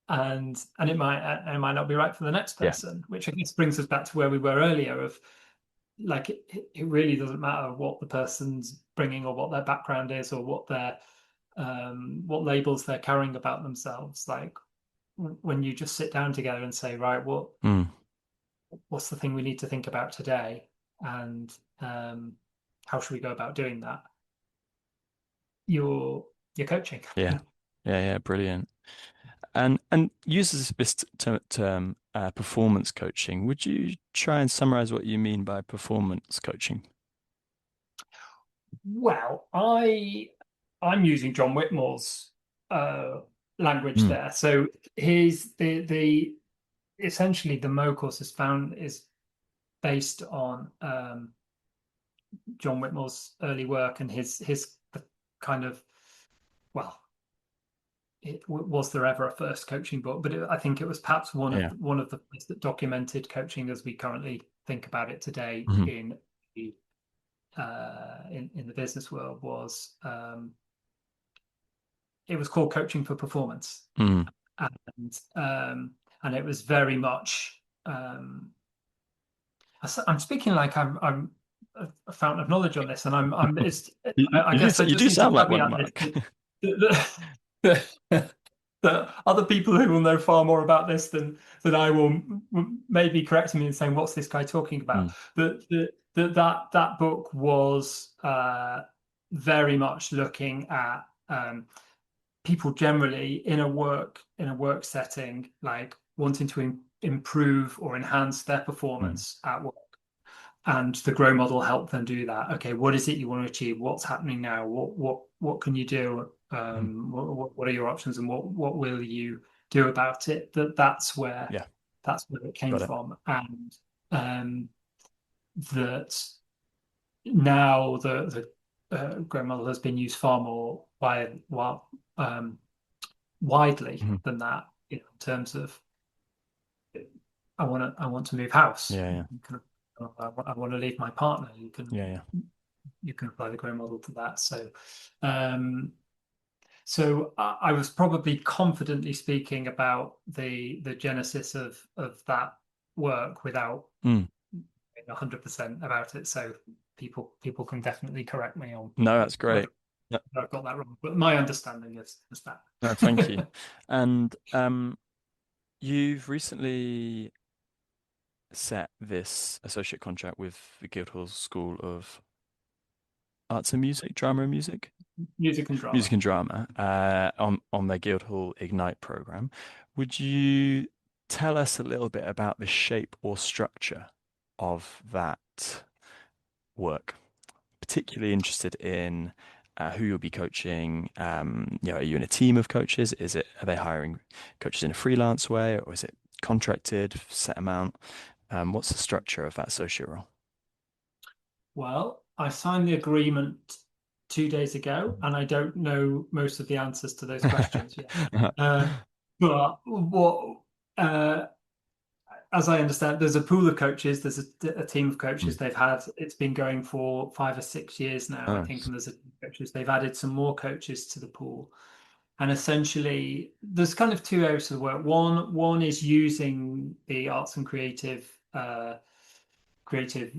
and it might not be right for the next Yeah. person, which I guess brings us back to where we were earlier, of like, it really doesn't matter what the person's bringing, or what their background is, or what labels they're carrying about themselves. Like, when you just sit down together and say, right, Mm. what's the thing we need to think about today, and how should we go about doing that? You're coaching. Yeah. Yeah. Yeah. Brilliant. And uses this term performance coaching. Would you try and summarize what you mean by performance coaching? Well, I'm using John Whitmore's language there. So the essentially the Mo course is based on John Whitmore's early work and his kind of, well, was there ever a first coaching book? But I think it was perhaps one of the books that documented coaching as we currently think about it today in the business world. Was it was called Coaching for Performance, and it was very much. I'm speaking like I'm a fountain of knowledge on this, and I guess you do sound like one, Mark. That other people who will know far more about this than I will maybe correcting me and saying, "What's this guy talking about?" That book was very much looking at people generally in a work setting, like wanting to improve or enhance their performance at work. And the Grow model helped them do that. Okay, what is it you want to achieve? What's happening now? What can you do? What are your options, and what will you do about it? That's where it came from, and that now the Grow model has been used far more widely than that, in terms of I want to move house. I want to leave my partner. You can apply the Grow model to that. So I was probably confidently speaking about the genesis of that work without 100% about it. So people can definitely correct me on. No, that's great. I've got that wrong, but my understanding is that. No, thank you. And you've recently set this associate contract with the Guildhall School of Arts and Music, Drama and Music? Music and Drama on their Guildhall Ignite program. Would you tell us a little bit about the shape or structure of that work? Particularly interested in who you'll be coaching. Are you in a team of coaches? Are they hiring coaches in a freelance way, or is it contracted, set amount? What's the structure of that associate role? Well, I signed the agreement 2 days ago, and I don't know most of the answers to those questions yet. But as I understand, there's a pool of coaches. There's a team of coaches they've had. It's been going for 5 or 6 years now, I think. And there's a team of coaches. They've added some more coaches to the pool. And essentially, there's kind of 2 areas of the work. One is using the arts and creative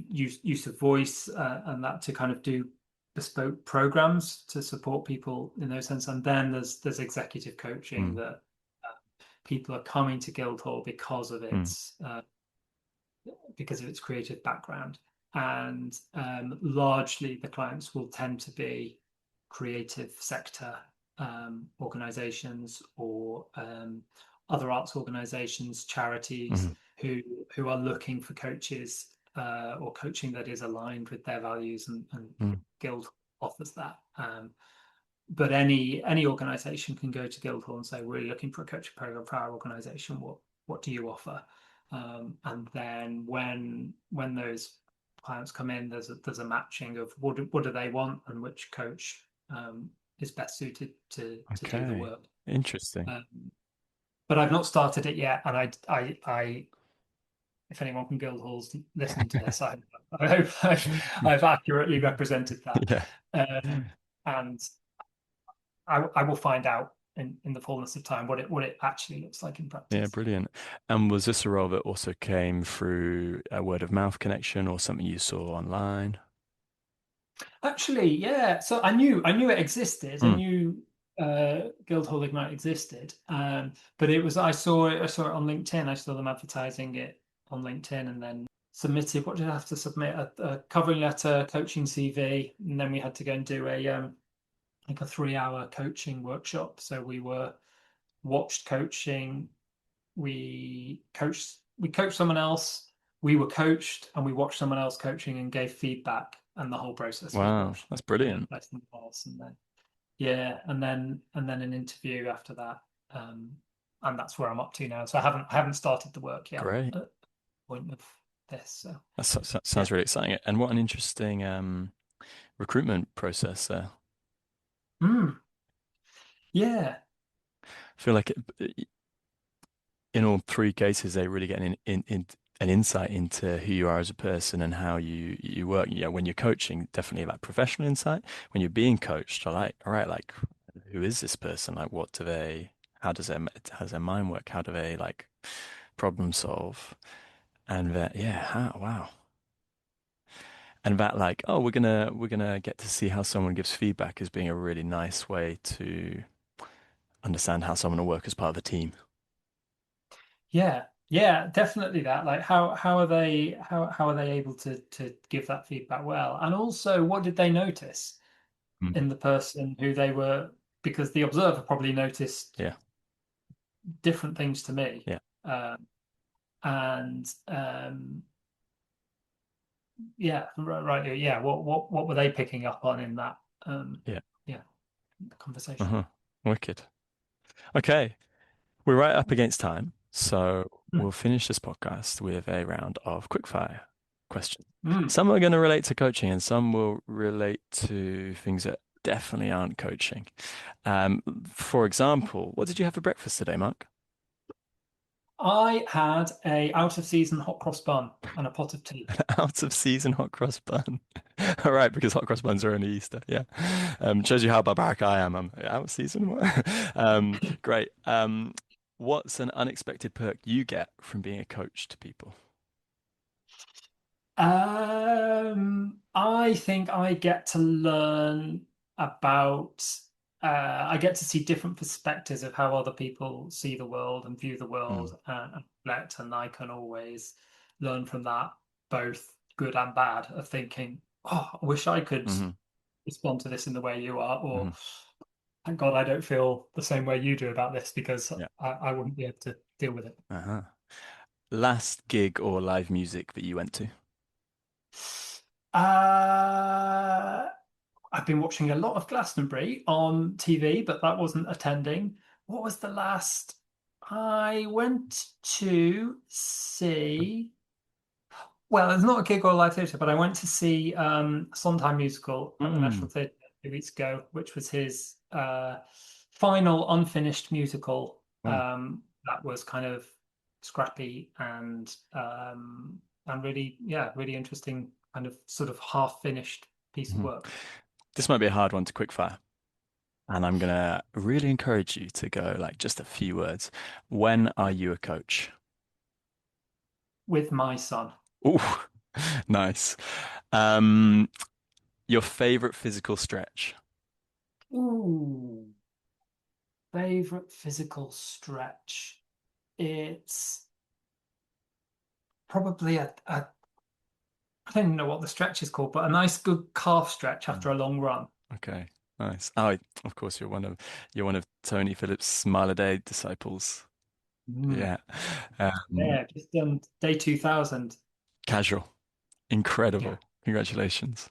use of voice and that to kind of do bespoke programs to support people in those sense. And then there's executive coaching that people are coming to Guildhall because of its creative background, and largely the clients will tend to be creative sector organizations or other arts organizations, charities who are looking for coaches or coaching that is aligned with their values, and Guild offers that. But any organization can go to Guildhall and say, we're looking for a coaching program for our organization. What do you offer? And then when those clients come in, there's a matching of what do they want and which coach is best suited to do the work. Interesting. But I've not started it yet, and I if anyone from Guildhall's listening to this, I hope I've accurately represented that. And I will find out in the fullness of time what it actually looks like in practice. Yeah, brilliant. And was this a role that also came through a word of mouth connection or something you saw online? Actually, yeah. So I knew it existed. I knew Guildhall Ignite existed. But I saw it on LinkedIn. I saw them advertising it on LinkedIn, and then submitted. What did I have to submit? A covering letter, coaching CV, and then we had to go and do a 3-hour coaching workshop. So we watched coaching, we coached someone else, we were coached, and we watched someone else coaching and gave feedback, and the whole process. Wow, that's brilliant. And then an interview after that. and that's where I'm up to now. So I haven't started the work yet. Great. At the point of this. So That sounds really exciting. And what an interesting recruitment process there. Yeah. I feel like in all three cases, they really get an insight into who you are as a person and how you work. You know, when you're coaching, definitely like professional insight. When you're being coached, I like, all right, like, who is this person? Like, how does their mind work? How do they like problem solve? And that, yeah, wow. And that, like, oh, we're gonna get to see how someone gives feedback as being a really nice way to understand how someone will work as part of a team. Yeah, definitely that. Like how are they able to give that feedback well? And also, what did they notice Mm. in the person who they were? Because the observer probably noticed Yeah. different things to me. Yeah. And yeah, right. Yeah. What were they picking up on in that Yeah. conversation? Uh-huh. Wicked. Okay. We're right up against time, so we'll finish this podcast with a round of quickfire questions. Some are going to relate to coaching and some will relate to things that definitely aren't coaching. For example, what did you have for breakfast today, Mark? I had a out of season hot cross bun and a pot of tea. Out of season hot cross bun. All right, because hot cross buns are only Easter. Yeah. Shows you how barbaric I am. I'm out of season. Great. What's an unexpected perk you get from being a coach to people? I think I get to learn about, I get to see different perspectives of how other people see the world and view the world and reflect, and I can always learn from that, both good and bad, of thinking, oh, I wish I could respond to this in the way you are, or thank God I don't feel the same way you do about this because I wouldn't be able to deal with it. Last gig or live music that you went to? I've been watching a lot of Glastonbury on TV, but that wasn't attending. What was the last? I went to see. Well, it's not a gig or a live theatre, but I went to see Sondheim musical at the National Theatre 2 weeks ago, which was his final unfinished musical. That was kind of scrappy and really, really interesting, kind of sort of half finished piece of work. This might be a hard one to quickfire, and I'm gonna really encourage you to go like just a few words. When are you a coach? With my son. Oh, nice. Your favorite physical stretch? Ooh, favorite physical stretch. It's probably I don't even know what the stretch is called, but a nice good calf stretch after a long run. Okay, nice. Oh, of course, you're one of Tony Phillips' Smile a Day disciples. Yeah. Just done day 2000. Casual. Incredible. Congratulations.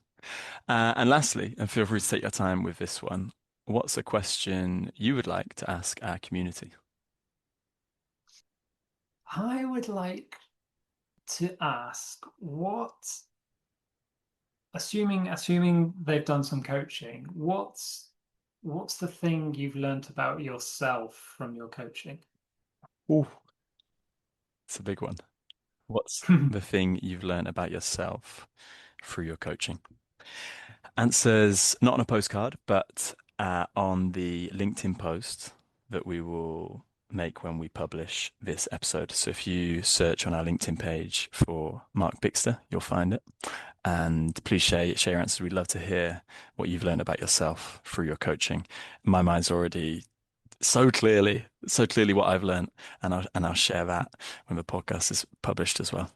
And lastly, and feel free to take your time with this one, what's a question you would like to ask our community? I would like to ask assuming they've done some coaching, what's the thing you've learned about yourself from your coaching? Oh, it's a big one. What's the thing you've learned about yourself through your coaching? Answers not on a postcard, but on the LinkedIn post that we will make when we publish this episode. So if you search on our LinkedIn page for Mark Bixter, you'll find it. And please share your answers. We'd love to hear what you've learned about yourself through your coaching. My mind's already so clearly what I've learned, and I'll share that when the podcast is published as well.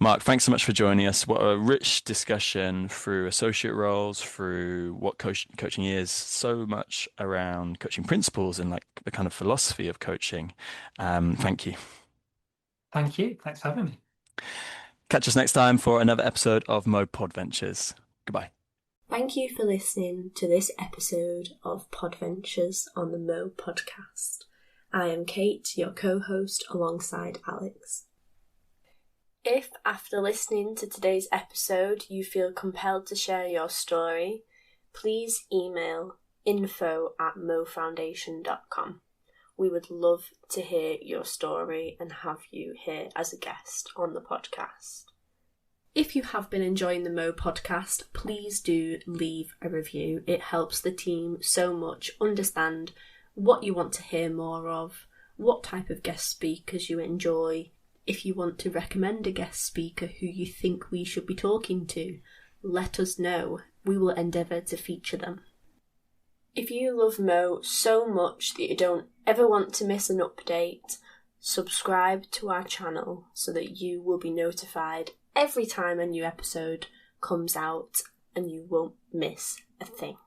Mark, thanks so much for joining us. What a rich discussion through associate roles, through what coaching is, so much around coaching principles and like the kind of philosophy of coaching. Thank you. Thank you. Thanks for having me. Catch us next time for another episode of Mo Podventures. Goodbye. Thank you for listening to this episode of Podventures on the Mo podcast. I am Kate, your co-host alongside Alex. If after listening to today's episode you feel compelled to share your story, please email info@mofoundation.com. We would love to hear your story and have you here as a guest on the podcast. If you have been enjoying the Mo podcast, please do leave a review. It helps the team so much understand what you want to hear more of, what type of guest speakers you enjoy. If you want to recommend a guest speaker who you think we should be talking to, let us know. We will endeavour to feature them. If you love Mo so much that you don't ever want to miss an update, subscribe to our channel so that you will be notified every time a new episode comes out and you won't miss a thing.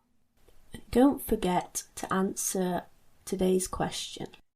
Don't forget to answer today's question.